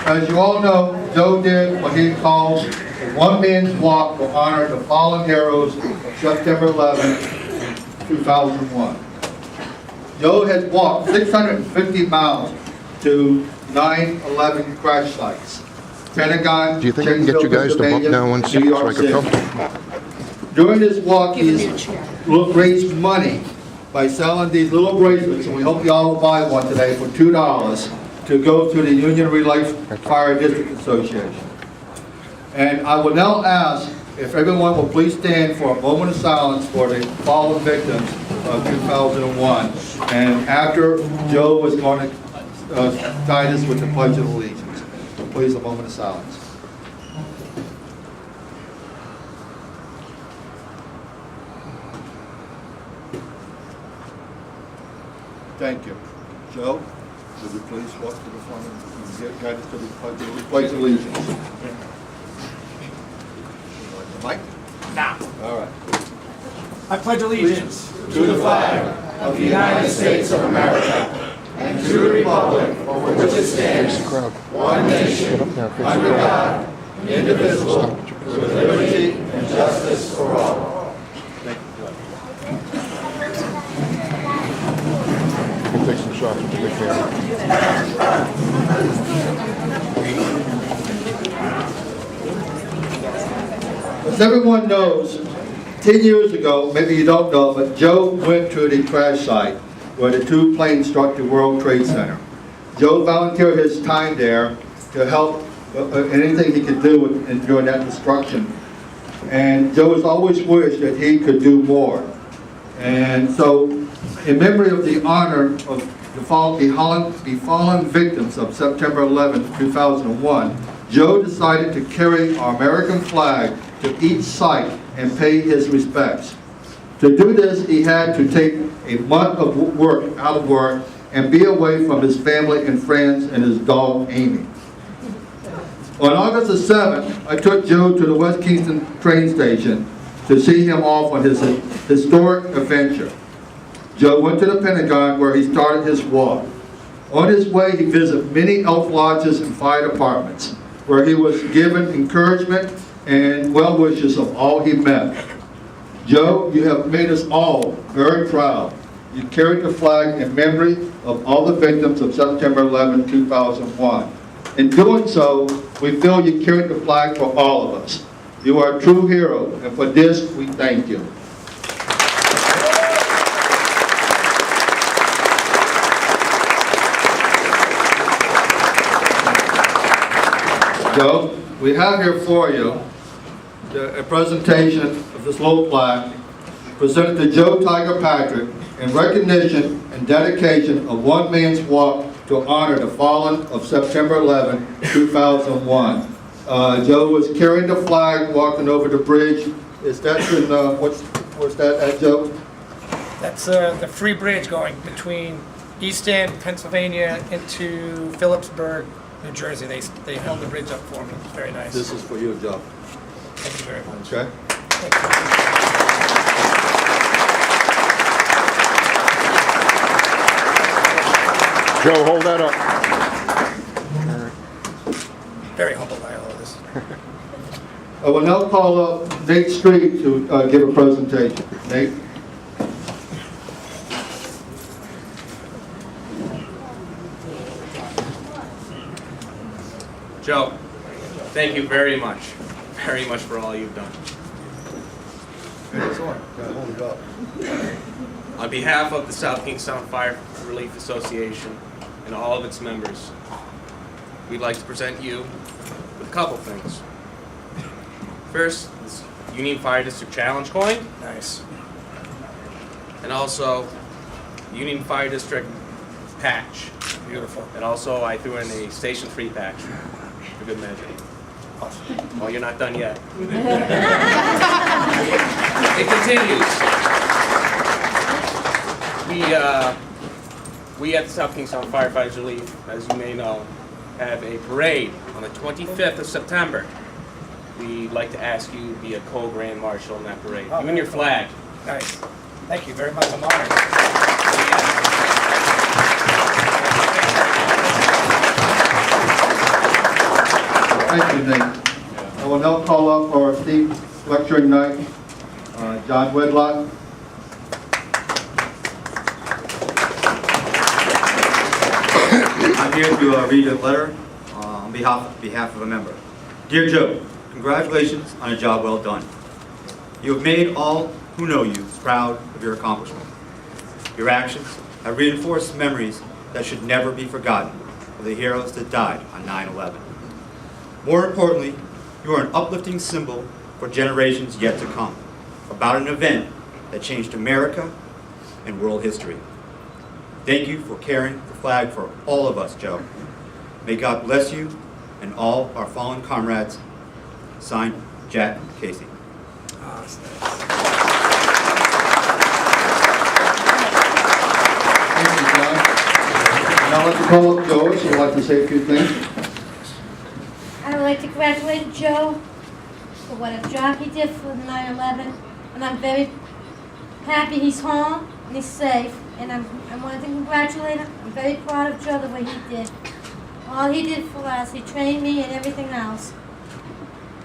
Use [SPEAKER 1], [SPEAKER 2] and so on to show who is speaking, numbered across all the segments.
[SPEAKER 1] As you all know, Joe did what he calls a one-man's walk to honor the fallen heroes of September 11, 2001. Joe has walked 650 miles to 9/11 crash sites. Pentagon,
[SPEAKER 2] Do you think I can get you guys to bump down one seat so I can film?
[SPEAKER 1] During this walk, he's raised money by selling these little bracelets, and we hope you all will buy one today for $2 to go to the Union Relief Fire District Association. And I will now ask if everyone will please stand for a moment of silence for the fallen victims of 2001. And after Joe is going to guide us with the Pledge of Allegiance. Please, a moment of silence. Thank you. Joe, would you please walk to the front and guide us to the Pledge of Allegiance? Mike?
[SPEAKER 3] Now.
[SPEAKER 1] All right.
[SPEAKER 3] I pledge allegiance
[SPEAKER 4] to the flag of the United States of America and to the republic for which it stands, one nation, under God, indivisible, with liberty and justice for all.
[SPEAKER 1] Thank you.
[SPEAKER 2] We'll take some shots with the big camera.
[SPEAKER 1] As everyone knows, 10 years ago, maybe you don't know, but Joe went to the crash site where the two planes struck the World Trade Center. Joe volunteered his time there to help anything he could do during that destruction. And Joe has always wished that he could do more. And so, in memory of the honor of the fallen victims of September 11, 2001, Joe decided to carry our American flag to each site and pay his respects. To do this, he had to take a month of work out of work and be away from his family and friends and his dog, Amy. On August the 7th, I took Joe to the West Kingston train station to see him off on his historic adventure. Joe went to the Pentagon where he started his walk. On his way, he visited many elk lodges and fire departments, where he was given encouragement and well wishes of all he met. Joe, you have made us all very proud. You carried the flag in memory of all the victims of September 11, 2001. In doing so, we feel you carried the flag for all of us. You are a true hero, and for this, we thank you. Joe, we have here for you a presentation of this little plaque presented to Joe Tiger Patrick in recognition and dedication of one man's walk to honor the fallen of September 11, 2001. Joe was carrying the flag, walking over the bridge. Is that in, what's that at, Joe?
[SPEAKER 3] That's the free bridge going between East End, Pennsylvania, into Phillipsburg, New Jersey. They held the bridge up for me. Very nice.
[SPEAKER 1] This is for you, Joe.
[SPEAKER 3] Thank you very much.
[SPEAKER 1] Okay.
[SPEAKER 3] Thank you.
[SPEAKER 2] Joe, hold that up.
[SPEAKER 3] Very humbled by all of this.
[SPEAKER 1] I will now call up Nate Street to give a presentation. Nate?
[SPEAKER 5] Joe, thank you very much for all you've done.
[SPEAKER 1] Hold it up.
[SPEAKER 5] On behalf of the South Kingstown Fire Relief Association and all of its members, we'd like to present you with a couple things. First, this Union Fire District Challenge coin,
[SPEAKER 3] Nice.
[SPEAKER 5] and also Union Fire District patch.
[SPEAKER 3] Beautiful.
[SPEAKER 5] And also I threw in a Station 3 patch for good measure.
[SPEAKER 3] Awesome.
[SPEAKER 5] Well, you're not done yet. It continues. We at the South Kingstown Firefighters Relief, as you may know, have a parade on the 25th of September. We'd like to ask you to be a co-grand marshal in that parade. You and your flag.
[SPEAKER 3] Nice. Thank you very much. I'm honored.
[SPEAKER 1] Thank you, Nate. I will now call up our esteemed lecturing knight, John Wedlock.
[SPEAKER 6] I'm here to read a letter on behalf of a member. Dear Joe, congratulations on a job well done. You have made all who know you proud of your accomplishment. Your actions have reinforced memories that should never be forgotten of the heroes that died on 9/11. More importantly, you are an uplifting symbol for generations yet to come about an event that changed America and world history. Thank you for carrying the flag for all of us, Joe. May God bless you and all our fallen comrades. Signed, Jack Casey.
[SPEAKER 1] Thank you, John. Now let's call up Joyce, who would like to say a few things.
[SPEAKER 7] I would like to congratulate Joe for what a job he did for 9/11, and I'm very happy he's home and he's safe, and I wanted to congratulate him. I'm very proud of Joe the way he did. All he did for us, he trained me and everything else.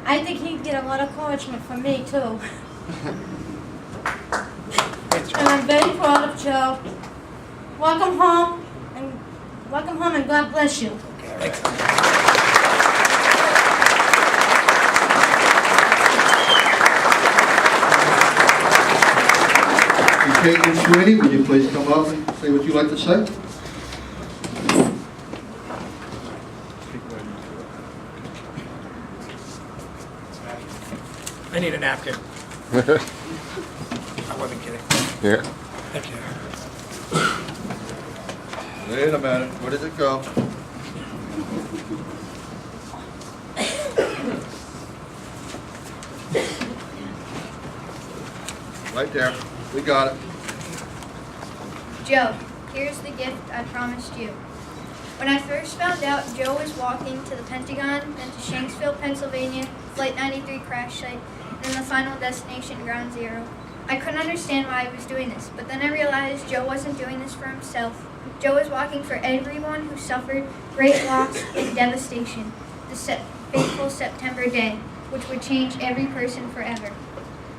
[SPEAKER 7] I think he'd get a lot of encouragement from me too. And I'm very proud of Joe. Welcome home, and God bless you.
[SPEAKER 1] Kate and Sweeney, would you please come up and say what you'd like to say?
[SPEAKER 3] I need a napkin. I wasn't kidding.
[SPEAKER 2] Yeah.
[SPEAKER 3] Thank you.
[SPEAKER 1] Wait a minute, where did it go? Right there, we got it.
[SPEAKER 8] Joe, here's the gift I promised you. When I first found out Joe was walking to the Pentagon, then to Shanksville, Pennsylvania, Flight 93 crash site, and then the final destination, Ground Zero, I couldn't understand why he was doing this, but then I realized Joe wasn't doing this for himself. Joe was walking for everyone who suffered great loss and devastation, the fateful September day, which would change every person forever.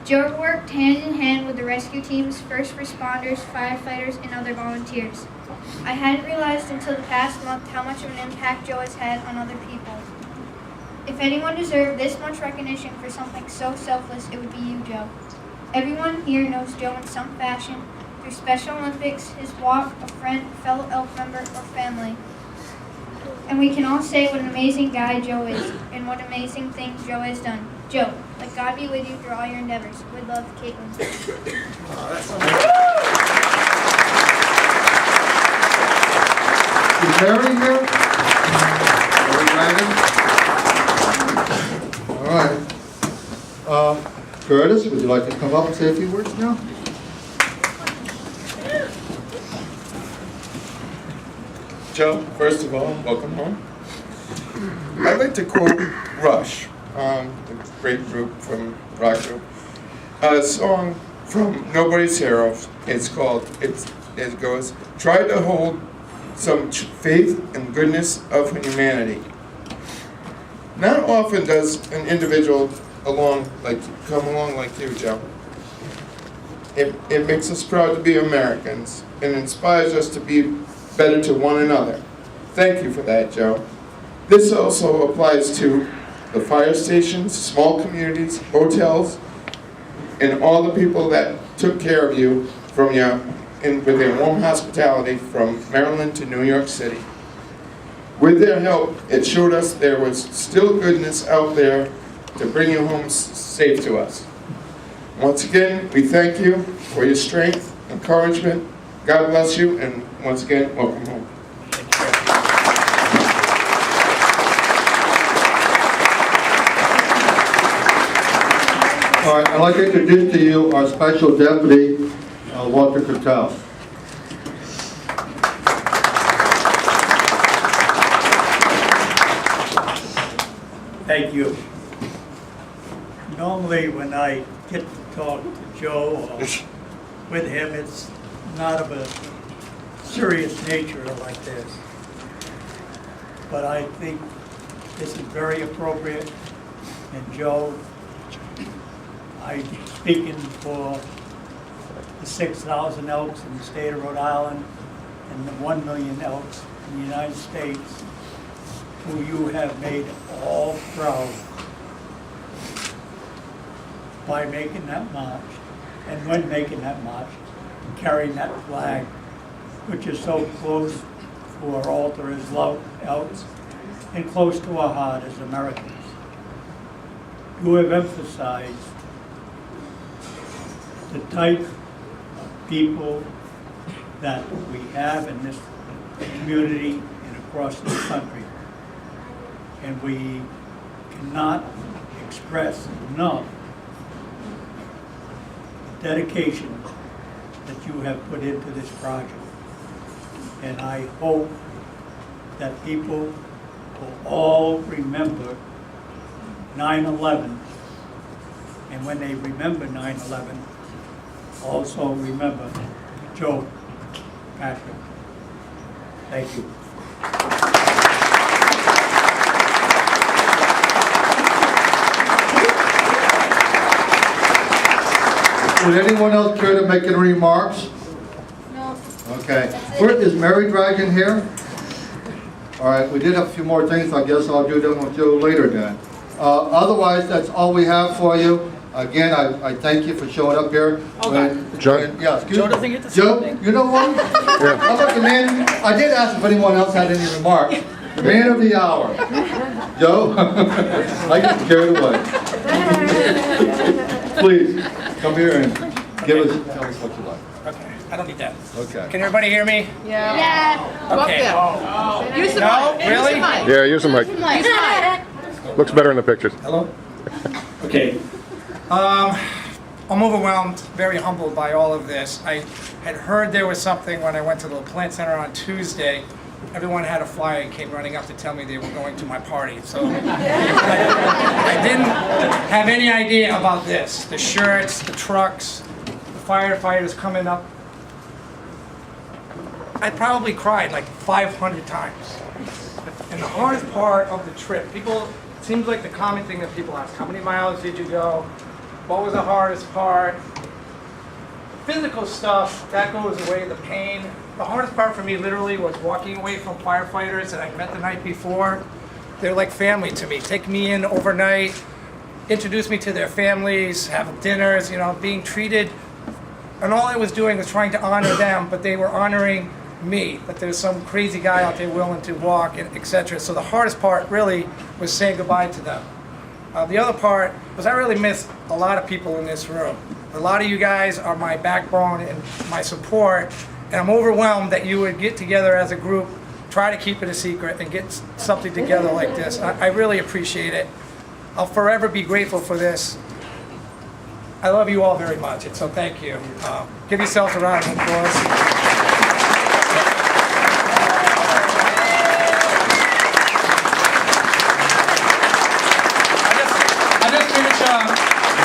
[SPEAKER 8] Joe worked hand in hand with the rescue teams, first responders, firefighters, and other volunteers. I hadn't realized until the past month how much of an impact Joe has had on other people. If anyone deserved this much recognition for something so selfless, it would be you, Joe. Everyone here knows Joe in some fashion, through Special Olympics, his walk, a friend, fellow elk member, or family. And we can all say what an amazing guy Joe is, and what amazing things Joe has done. Joe, let God be with you through all your endeavors. With love, Caitlin.
[SPEAKER 1] Is Mary here? Are we ready? All right. Curtis, would you like to come up and say a few words now?
[SPEAKER 9] Joe, first of all, welcome home. I'd like to quote Rush, the great group from rock group. A song from Nobody's Heroes. It's called, it goes, try to hold some faith and goodness of humanity. Not often does an individual come along like you, Joe. It makes us proud to be Americans and inspires us to be better to one another. Thank you for that, Joe. This also applies to the fire stations, small communities, hotels, and all the people that took care of you from with their warm hospitality from Maryland to New York City. With their help, it showed us there was still goodness out there to bring you home safe to us. Once again, we thank you for your strength, encouragement. God bless you, and once again, welcome home.
[SPEAKER 1] All right, I'd like to introduce to you our special deputy, Walter Kurtel.
[SPEAKER 10] Thank you. Normally when I get to talk to Joe or with him, it's not of a serious nature like this. But I think this is very appropriate. And Joe, I'm speaking for the 6,000 elks in the state of Rhode Island and the 1 million elks in the United States, who you have made all proud by making that march, and when making that march, carrying that flag, which is so close to our altar as elks, and close to our heart as Americans. You have emphasized the type of people that we have in this community and across this country. And we cannot express enough the dedication that you have put into this project. And I hope that people will all remember 9/11, and when they remember 9/11, also remember Joe Patrick. Thank you.
[SPEAKER 1] Would anyone else care to make any remarks?
[SPEAKER 7] No.
[SPEAKER 1] Okay. Is Mary Dragon here? All right, we did have a few more things. I guess I'll do them with Joe later then. Otherwise, that's all we have for you. Again, I thank you for showing up here.
[SPEAKER 2] Joe?
[SPEAKER 1] Yeah, excuse
[SPEAKER 3] Joe
[SPEAKER 1] me.
[SPEAKER 3] doesn't get to say
[SPEAKER 1] Joe,
[SPEAKER 3] anything.
[SPEAKER 1] you know what? How about the man? I did ask if anyone else had any remarks. The man of the hour. Joe? I get carried away. Please, come here and tell us what you like.
[SPEAKER 3] Okay, I don't need that.
[SPEAKER 1] Okay.
[SPEAKER 3] Can everybody hear me?
[SPEAKER 8] Yeah.
[SPEAKER 3] Okay.
[SPEAKER 11] Use the
[SPEAKER 3] No,
[SPEAKER 11] mic.
[SPEAKER 3] really?
[SPEAKER 11] Use the mic.
[SPEAKER 2] Yeah, use the mic.
[SPEAKER 11] Use the mic.
[SPEAKER 2] Looks better in the pictures.
[SPEAKER 3] Hello? Okay. I'm overwhelmed, very humbled by all of this. I had heard there was something when I went to the plant center on Tuesday. Everyone had a flyer and came running up to tell me they were going to my party. So I didn't have any idea about this. The shirts, the trucks, the firefighters coming up. I probably cried like 500 times. And the hardest part of the trip, it seems like the common thing that people ask, how many miles did you go? What was the hardest part? Physical stuff, that goes away, the pain. The hardest part for me literally was walking away from firefighters that I met the night before. They're like family to me. Take me in overnight, introduce me to their families, have dinners, being treated. And all I was doing was trying to honor them, but they were honoring me. That there's some crazy guy out there willing to walk, and etc. So the hardest part really was saying goodbye to them. The other part was I really missed a lot of people in this room. A lot of you guys are my backbone and my support, and I'm overwhelmed that you would get together as a group, try to keep it a secret, and get something together like this. I really appreciate it. I'll forever be grateful for this. I love you all very much, and so thank you. Give yourselves a round of applause.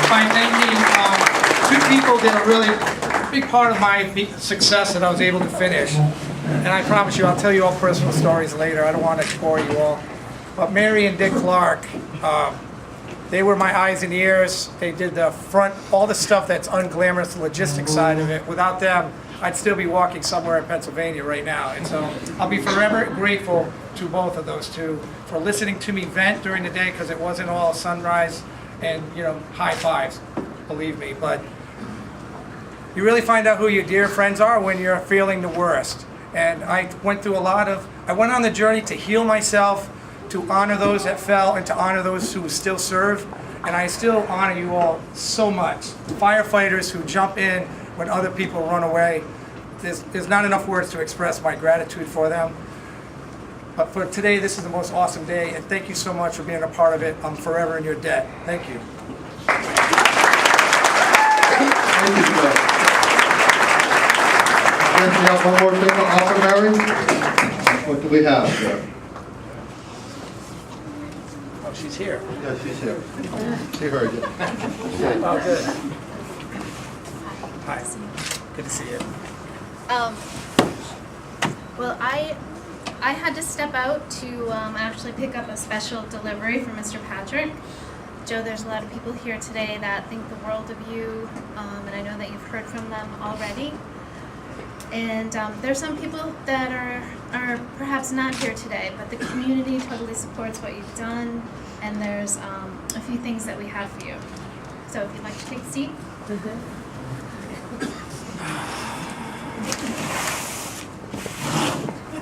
[SPEAKER 3] By thanking two people that are really a big part of my success that I was able to finish. And I promise you, I'll tell you all personal stories later. I don't want to bore you all. But Mary and Dick Clark, they were my eyes and ears. They did the front, all the stuff that's unglamorous, the logistics side of it. Without them, I'd still be walking somewhere in Pennsylvania right now. And so I'll be forever grateful to both of those two for listening to me vent during the day, because it wasn't all sunrise and high fives, believe me. But you really find out who your dear friends are when you're feeling the worst. And I went through I went on the journey to heal myself, to honor those that fell, and to honor those who still serve. And I still honor you all so much. Firefighters who jump in when other people run away. There's not enough words to express my gratitude for them. But for today, this is the most awesome day, and thank you so much for being a part of it. I'm forever in your debt. Thank you.
[SPEAKER 1] Thank you, Joe. We have one more thing to offer, Mary. What do we have here?
[SPEAKER 3] Oh, she's here.
[SPEAKER 1] Yeah, she's here. She heard you.
[SPEAKER 3] Oh, good. Hi. Good to see you.
[SPEAKER 11] Well, I had to step out to actually pick up a special delivery for Mr. Patrick. Joe, there's a lot of people here today that think the world of you, and I know that you've heard from them already. And there's some people that are perhaps not here today, but the community totally supports what you've done, and there's a few things that we have for you. So if you'd like to take a seat.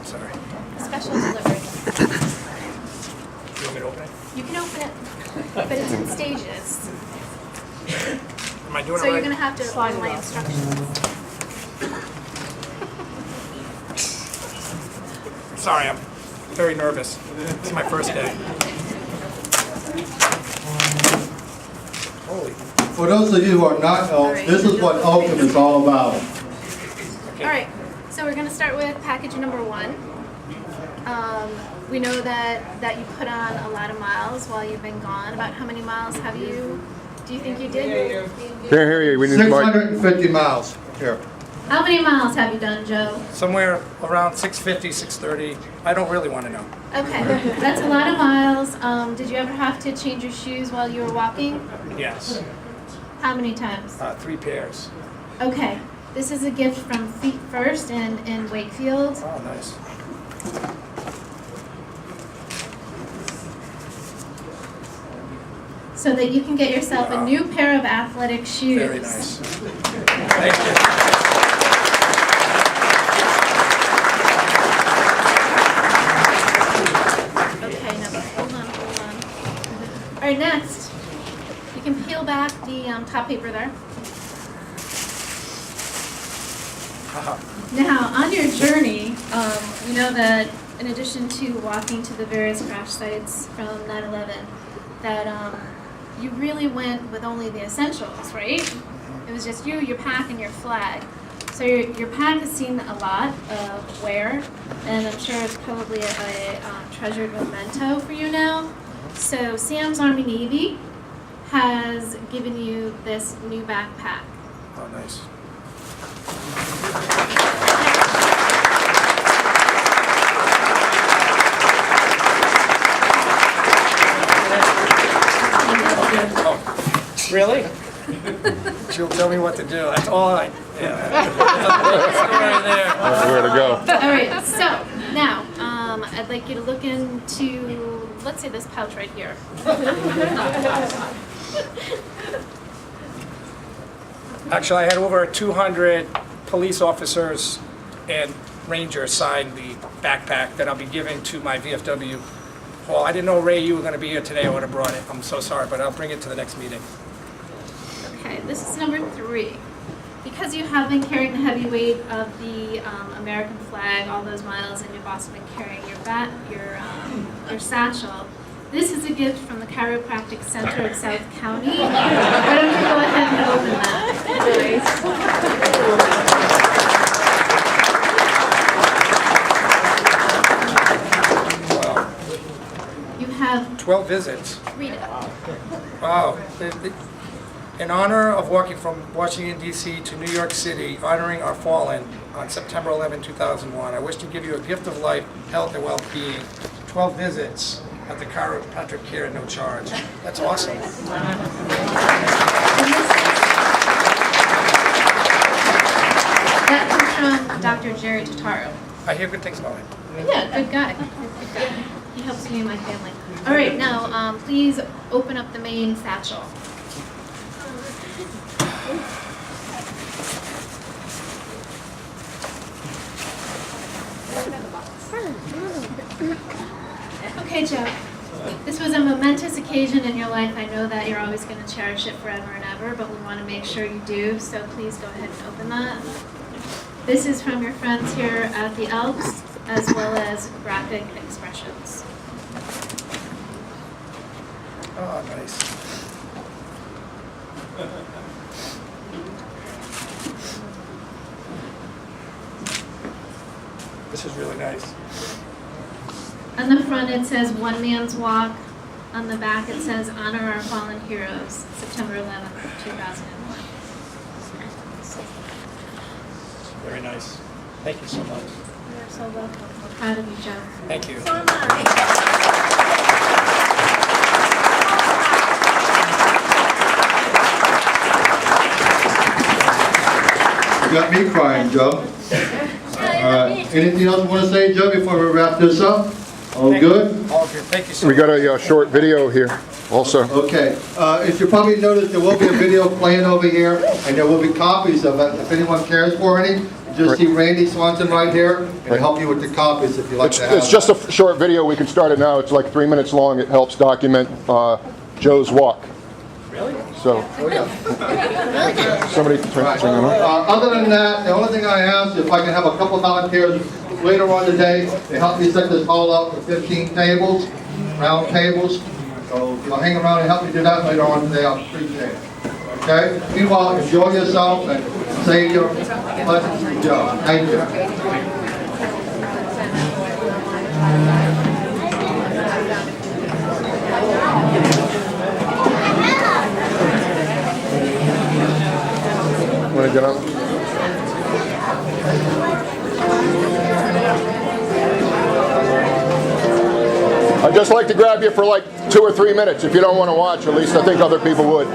[SPEAKER 3] Sorry.
[SPEAKER 11] Special delivery.
[SPEAKER 3] You want me to open it?
[SPEAKER 11] You can open it, but it's in stages.
[SPEAKER 3] Am I doing
[SPEAKER 11] So
[SPEAKER 3] it
[SPEAKER 11] you're
[SPEAKER 3] right?
[SPEAKER 11] going to have to follow my instructions.
[SPEAKER 3] Sorry, I'm very nervous. It's my first day. Holy.
[SPEAKER 1] For those of you who are not elks, this is what Elkham is all about.
[SPEAKER 11] All right, so we're going to start with package number 1. We know that you put on a lot of miles while you've been gone. About how many miles do you think you did?
[SPEAKER 2] Here, we need the mic.
[SPEAKER 1] 650 miles. Here.
[SPEAKER 11] How many miles have you done, Joe?
[SPEAKER 3] Somewhere around 650, 630. I don't really want to know.
[SPEAKER 11] Okay, that's a lot of miles. Did you ever have to change your shoes while you were walking?
[SPEAKER 3] Yes.
[SPEAKER 11] How many times?
[SPEAKER 3] 3 pairs.
[SPEAKER 11] Okay, this is a gift from Feet First in Wakefield.
[SPEAKER 3] Oh, nice.
[SPEAKER 11] So that you can get yourself a new pair of athletic shoes.
[SPEAKER 3] Very nice. Thank you.
[SPEAKER 11] Okay, now hold on. All right, next, you can peel back the top paper there. Now, on your journey, you know that in addition to walking to the various crash sites from 9/11, that you really went with only the essentials, right? It was just you, your pack, and your flag. So your pack has seen a lot of wear, and I'm sure it's probably a treasured memento for you now. So Sam's Army Navy has given you this new backpack.
[SPEAKER 3] Oh, nice. Oh, really? She'll tell me what to do. That's all I. Yeah. Story there.
[SPEAKER 2] That's where to go.
[SPEAKER 11] All right, so now I'd like you to look into, let's say, this pouch right here.
[SPEAKER 3] Actually, I had over 200 police officers and rangers sign the backpack that I'll be giving to my VFW hall. I didn't know, Ray, you were going to be here today. I would have brought it. I'm so sorry, but I'll bring it to the next meeting.
[SPEAKER 11] Okay, this is number 3. Because you have been carrying the heavy weight of the American flag all those miles, and you've also been carrying your satchel, this is a gift from the Chiropractic Center of South County. Why don't you go ahead and open that?
[SPEAKER 3] Wow.
[SPEAKER 11] You have
[SPEAKER 3] 12 visits.
[SPEAKER 11] read it.
[SPEAKER 3] Wow. In honor of walking from Washington, D.C. to New York City, honoring our fallen on September 11, 2001, I wish to give you a gift of life, health, and well-being. 12 visits at the chiropractic care at no charge. That's awesome.
[SPEAKER 11] That comes from Dr. Jerry Totaro.
[SPEAKER 3] I hear good things about it.
[SPEAKER 11] Yeah, good guy. Good guy. He helps me and my family. All right, now please open up the main satchel. Okay, Joe. This was a momentous occasion in your life. I know that you're always going to cherish it forever and ever, but we want to make sure you do, so please go ahead and open that. This is from your friends here at the Elks, as well as graphic expressions.
[SPEAKER 3] Oh, nice. This is really nice.
[SPEAKER 11] On the front it says One Man's Walk. On the back it says Honor Our Fallen Heroes, September 11th, 2001.
[SPEAKER 3] Very nice. Thank you so much.
[SPEAKER 11] You're so welcome. We're proud of you, Joe.
[SPEAKER 3] Thank you.
[SPEAKER 11] So am I.
[SPEAKER 1] You got me crying, Joe. Anything else you want to say, Joe, before we wrap this up? All good?
[SPEAKER 3] All good. Thank you so
[SPEAKER 2] We
[SPEAKER 3] much.
[SPEAKER 2] got a short video here also.
[SPEAKER 1] Okay. As you probably noticed, there will be a video playing over here, and there will be copies of it. If anyone cares for any, just see Randy Swanson right here, and help you with the copies if you like to have
[SPEAKER 2] It's just a short video. We can start it now. It's like 3 minutes long. It helps document Joe's walk.
[SPEAKER 3] Really?
[SPEAKER 2] So,
[SPEAKER 1] Oh, yeah.
[SPEAKER 2] somebody turn it on.
[SPEAKER 1] Other than that, the only thing I ask is if I can have a couple volunteers later on today to help me set this hall up for 15 tables, round tables. So if you'll hang around and help me do that later on today, I'll appreciate it. Okay? Meanwhile, enjoy yourself and say your blessings to Joe. Thank you.
[SPEAKER 2] Want to get up? I'd just like to grab you for like 2 or 3 minutes. If you don't want to watch, at least I think other people would.